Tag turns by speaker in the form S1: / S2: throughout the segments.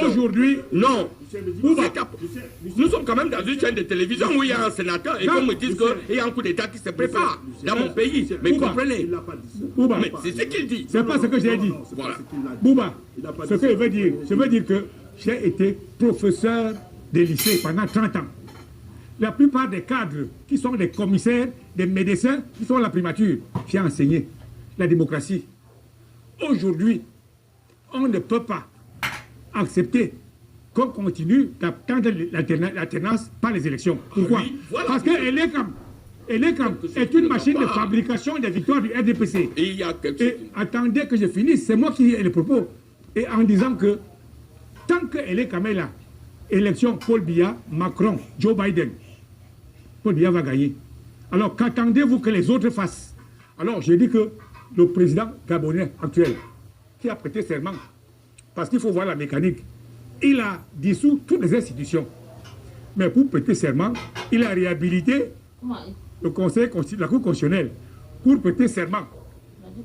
S1: Aujourd'hui,
S2: non. Nous sommes quand même dans une chaîne de télévision où il y a un sénateur et qu'on me dise qu'il y a un coup d'État qui se prépare dans mon pays. Mais comprenez.
S1: Bouba,
S2: mais c'est ce qu'il dit.
S1: C'est pas ce que j'ai dit.
S2: Voilà.
S1: Bouba, ce que je veux dire que j'ai été professeur de lycée pendant 30 ans. La plupart des cadres qui sont des commissaires, des médecins, qui sont à la primature, j'ai enseigné la démocratie. Aujourd'hui, on ne peut pas accepter qu'on continue d'attendre l'alternance par les élections. Pourquoi?
S2: Oui, voilà.
S1: Parce que l'ECAM est une machine de fabrication des victoires du RDPC.
S2: Et il y a quelque
S1: chose. Attendez que je finisse, c'est moi qui ai le propos. Et en disant que tant que l'ECAM est là, élection Paul Biya, Macron, Joe Biden, Paul Biya va gagner. Alors qu'attendez-vous que les autres fassent? Alors j'ai dit que le président gabonais actuel, qui a prêté serment, parce qu'il faut voir la mécanique, il a dissous toutes les institutions. Mais pour prêter serment, il a réhabilité le Conseil, la Cour constitutionnelle pour prêter serment.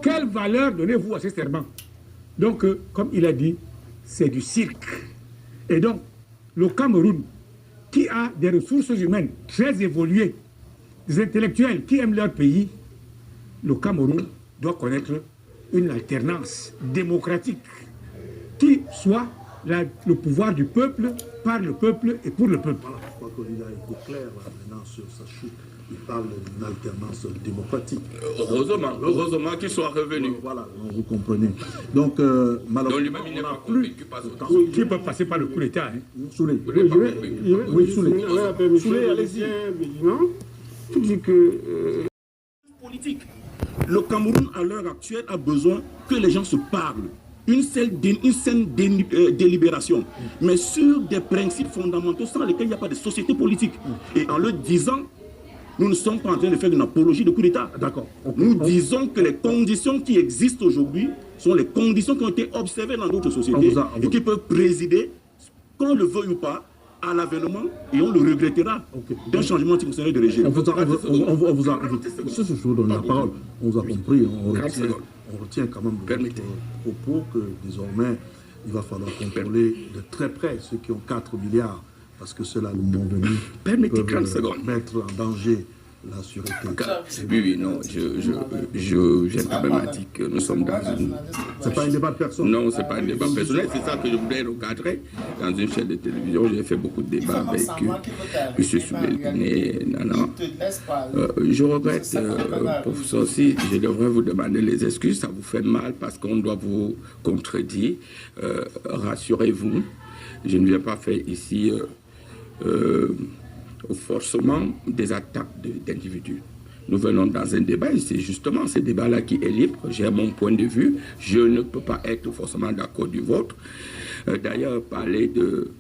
S1: Quelle valeur donnez-vous à ce serment? Donc, comme il a dit, c'est du cirque. Et donc, le Cameroun, qui a des ressources humaines très évoluées, des intellectuels qui aiment leur pays, le Cameroun doit connaître une alternance démocratique qui soit le pouvoir du peuple, par le peuple et pour le peuple.
S3: Voilà, je crois qu'il a été clair là, maintenant sur sa chute. Il parle d'une alternance démocratique.
S2: Heureusement qu'il soit revenu.
S3: Voilà, vous comprenez. Donc, malheureusement,
S2: on n'a
S3: plus
S2: de temps.
S1: Qui peut passer par le coup d'État.
S3: Souley.
S4: Oui,
S3: Souley, allez-y.
S4: Tu dis que...
S3: Politique. Le Cameroun, à l'heure actuelle, a besoin que les gens se parlent. Une saine délibération, mais sur des principes fondamentaux sans lesquels il n'y a pas de société politique. Et en le disant, nous ne sommes pas en train de faire une apologie de coup d'État.
S1: D'accord.
S3: Nous disons que les conditions qui existent aujourd'hui sont les conditions qui ont été observées dans d'autres sociétés et qui peuvent présider, qu'on le veuille ou pas, à l'avènement, et on le regrettera d'un changement institutionnel de régime.
S4: On vous a donné la parole. On vous a compris. On retient quand même votre propos que désormais, il va falloir contrôler de très près ceux qui ont 4 milliards, parce que cela, le moment venu, peuvent mettre en danger la sûreté.
S2: Oui, non, j'ai quand même dit que nous sommes dans une...
S4: C'est pas un débat personnel.
S2: Non, c'est pas un débat personnel, c'est ça que je voudrais recadrer. Dans une chaîne de télévision, j'ai fait beaucoup de débats avec M. Soubelguiné, Nana. Je regrette, pour ça aussi, je devrais vous demander les excuses, ça vous fait mal parce qu'on doit vous contredire. Rassurez-vous, je ne viens pas faire ici... au forcément des attaques d'individus. Nous venons dans un débat et c'est justement ce débat-là qui est libre. J'ai mon point de vue. Je ne peux pas être forcément d'accord du vôtre. D'ailleurs, parler de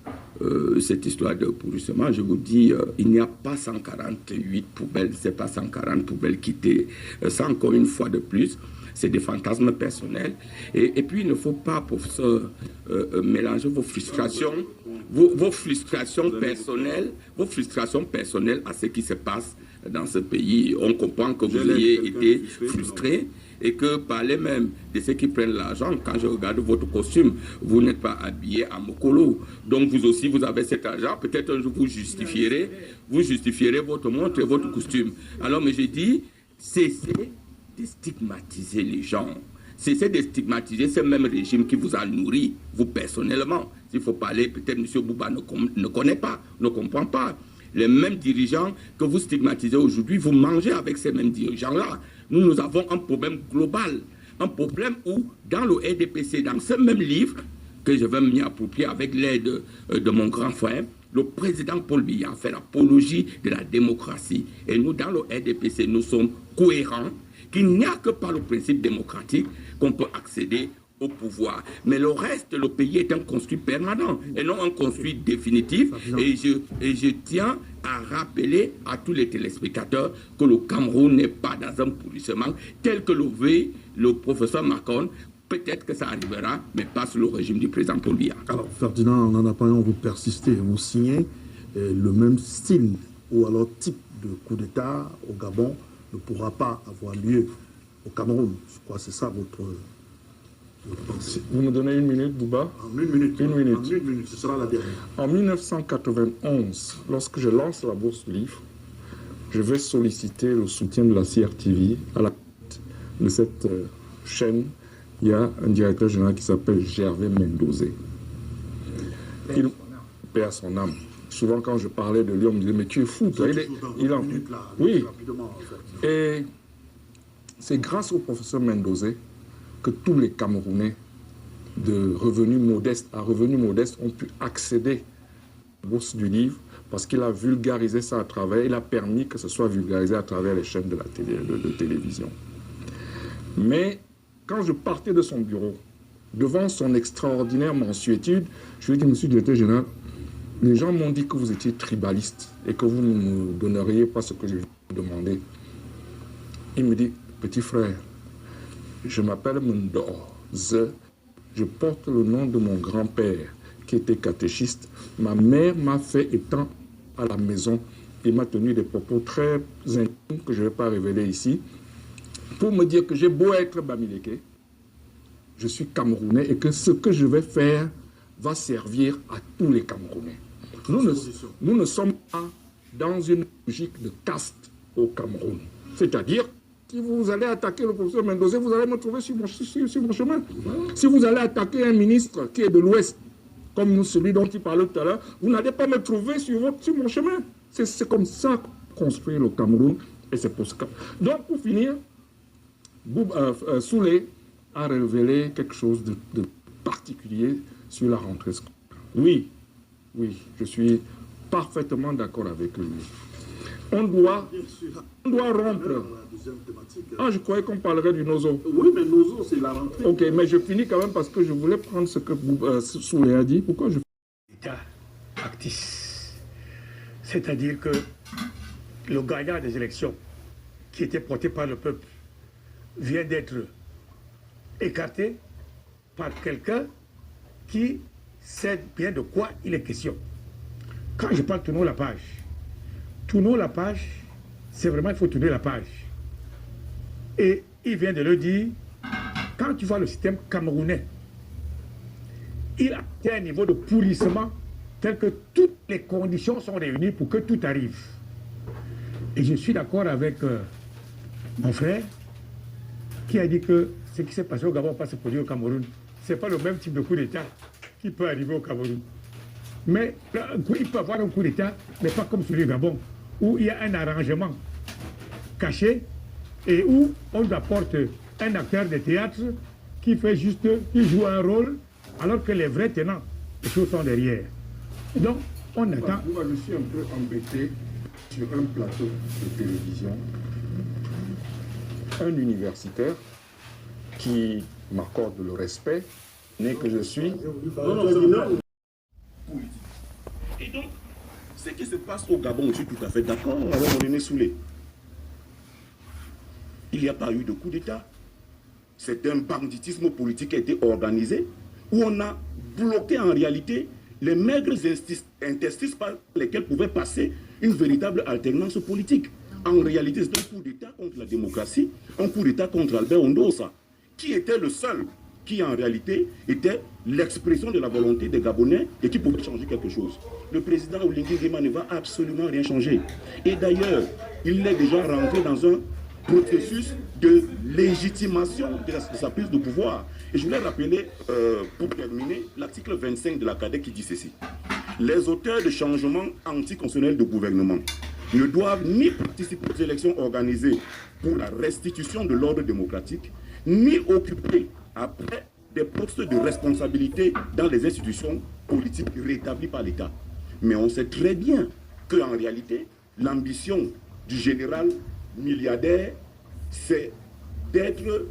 S2: cette histoire de pourrissement, je vous dis, il n'y a pas 148 poubelles, c'est pas 140 poubelles quittées. Ça, encore une fois de plus, c'est des fantasmes personnels. Et puis, il ne faut pas, professeur, mélanger vos frustrations. Vos frustrations personnelles à ce qui se passe dans ce pays. On comprend que vous ayez été frustré et que parler même de ceux qui prennent l'argent, quand je regarde votre costume, vous n'êtes pas habillé à Mokolo. Donc vous aussi, vous avez cet argent. Peut-être un jour vous justifierez votre montre et votre costume. Alors, mais j'ai dit, cessez de stigmatiser les gens. Cessez de stigmatiser ce même régime qui vous a nourri, vous personnellement. S'il faut parler, peut-être M. Bouba ne connaît pas, ne comprend pas. Les mêmes dirigeants que vous stigmatisez aujourd'hui, vous mangez avec ces mêmes dirigeants-là. Nous avons un problème global. Un problème où, dans le RDPC, dans ce même livre, que je vais m'y approprier avec l'aide de mon grand frère, le président Paul Biya a fait l'apologie de la démocratie. Et nous, dans le RDPC, nous sommes cohérents, qu'il n'y a que par le principe démocratique qu'on peut accéder au pouvoir. Mais le reste, le pays est un construit permanent et non un construit définitif. Et je tiens à rappeler à tous les téléspectateurs que le Cameroun n'est pas dans un pourrissement tel que le veut le professeur Macron. Peut-être que ça arrivera, mais pas sous le régime du président Paul Biya.
S4: Alors, Ferdinand, en en apparent, vous persistez, vous signez le même style ou alors type de coup d'État au Gabon ne pourra pas avoir lieu au Cameroun. Je crois que c'est ça
S5: Vous me donnez une minute, Bouba?
S4: En une minute.
S5: Une minute.
S4: En une minute, ce sera la dernière.
S5: En 1991, lorsque je lance la Bourse du Livre, je vais solliciter le soutien de la CRTV. À la tête de cette chaîne, il y a un directeur général qui s'appelle Gervais Mendozé. Il perd son âme. Souvent, quand je parlais de lui, on me disait, mais tu es fou, toi. Oui. Et c'est grâce au professeur Mendozé que tous les Camerounais de revenus modestes à revenus modestes ont pu accéder à la Bourse du Livre, parce qu'il a vulgarisé ça à travers, il a permis que ce soit vulgarisé à travers les chaînes de télévision. Mais quand je partais de son bureau, devant son extraordinaire mansuétude, je lui ai dit, monsieur le directeur général, les gens m'ont dit que vous étiez tribaliste et que vous ne me donneriez pas ce que je vous demandais. Il me dit, petit frère, je m'appelle Mendor, je porte le nom de mon grand-père qui était catéchiste. Ma mère m'a fait étant à la maison et m'a tenu des propos très intimes que je ne vais pas révéler ici pour me dire que j'ai beau être Bamileke, je suis Camerounais et que ce que je vais faire va servir à tous les Camerounais. Nous ne sommes pas dans une logique de caste au Cameroun. C'est-à-dire, si vous allez attaquer le professeur Mendozé, vous allez me trouver sur mon chemin. Si vous allez attaquer un ministre qui est de l'Ouest, comme celui dont il parlait tout à l'heure, vous n'allez pas me trouver sur mon chemin. C'est comme ça qu'on construit le Cameroun. Et c'est pour ça. Donc, pour finir, Soulé a révélé quelque chose de particulier sur la rentrée scolaire. Oui, je suis parfaitement d'accord avec lui. On doit rompre. Ah, je croyais qu'on parlerait du Nozo.
S4: Oui, mais Nozo, c'est la rentrée.
S5: Ok, mais je finis quand même parce que je voulais prendre ce que Soulé a dit. Pourquoi je...
S1: État factice. C'est-à-dire que le gagnant des élections, qui était porté par le peuple, vient d'être écarté par quelqu'un qui sait bien de quoi il est question. Quand je parle tournons la page, c'est vraiment, il faut tourner la page. Et il vient de le dire, quand tu vois le système camerounais, il a atteint un niveau de pourrissement tel que toutes les conditions sont réunies pour que tout arrive. Et je suis d'accord avec mon frère qui a dit que ce qui s'est passé au Gabon pas se produire au Cameroun. Ce n'est pas le même type de coup d'État qui peut arriver au Cameroun. Mais il peut y avoir un coup d'État, mais pas comme celui du Gabon, où il y a un arrangement caché et où on apporte un acteur de théâtre qui joue un rôle, alors que les vrais tenants, les choses sont derrière. Donc, on attend.
S5: Moi, je suis un peu embêté sur un plateau de télévision. Un universitaire qui m'accorde le respect, né que je suis.
S3: Et donc, ce qui se passe au Gabon, je suis tout à fait d'accord avec mon aîné Soulé. Il n'y a pas eu de coup d'État. C'est un banditisme politique qui a été organisé, où on a bloqué en réalité les maigres interstices par lesquels pouvait passer une véritable alternance politique. En réalité, c'est un coup d'État contre la démocratie, un coup d'État contre Albert Ondosa, qui était le seul qui en réalité était l'expression de la volonté des Gabonais et qui pouvait changer quelque chose. Le président Olingi Nguema ne va absolument rien changer. Et d'ailleurs, il est déjà rentré dans un processus de légitimation de sa prise de pouvoir. Et je voulais rappeler, pour terminer, l'article 25 de la CADEC qui dit ceci. Les auteurs de changements anticonstitutionnels de gouvernement ne doivent ni participer aux élections organisées pour la restitution de l'ordre démocratique, ni occuper après des postes de responsabilité dans les institutions politiques rétablies par l'État. Mais on sait très bien qu'en réalité, l'ambition du général milliardaire, c'est d'être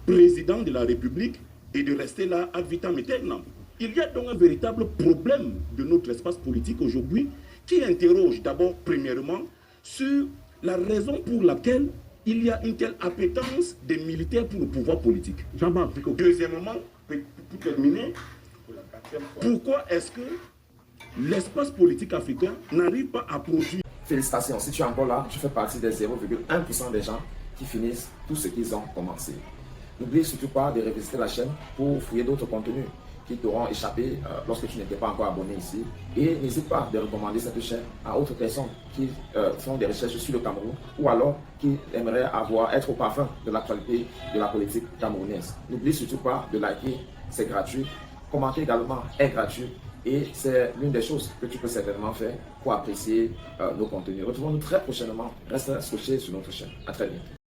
S3: président de la République et de rester là ad vitam aeternam. Il y a donc un véritable problème de notre espace politique aujourd'hui qui interroge d'abord, premièrement, sur la raison pour laquelle il y a une telle appétence des militaires pour le pouvoir politique. Deuxièmement, pour terminer, pourquoi est-ce que l'espace politique africain n'arrive pas à produire...
S6: Félicitations, si tu es encore là, je fais partie des 0,1% des gens qui finissent tout ce qu'ils ont commencé. N'oublie surtout pas de revisiter la chaîne pour fouiller d'autres contenus qui t'auront échappé lorsque tu n'étais pas encore abonné ici. Et n'hésite pas de recommander cette chaîne à d'autres personnes qui font des recherches sur le Cameroun ou alors qui aimeraient être au parfum de l'actualité de la politique camerounaise. N'oublie surtout pas de liker, c'est gratuit. Commenter également est gratuit. Et c'est l'une des choses que tu peux certainement faire pour apprécier nos contenus. Retrouvons-nous très prochainement. Reste scotché sur notre chaîne. À très bientôt.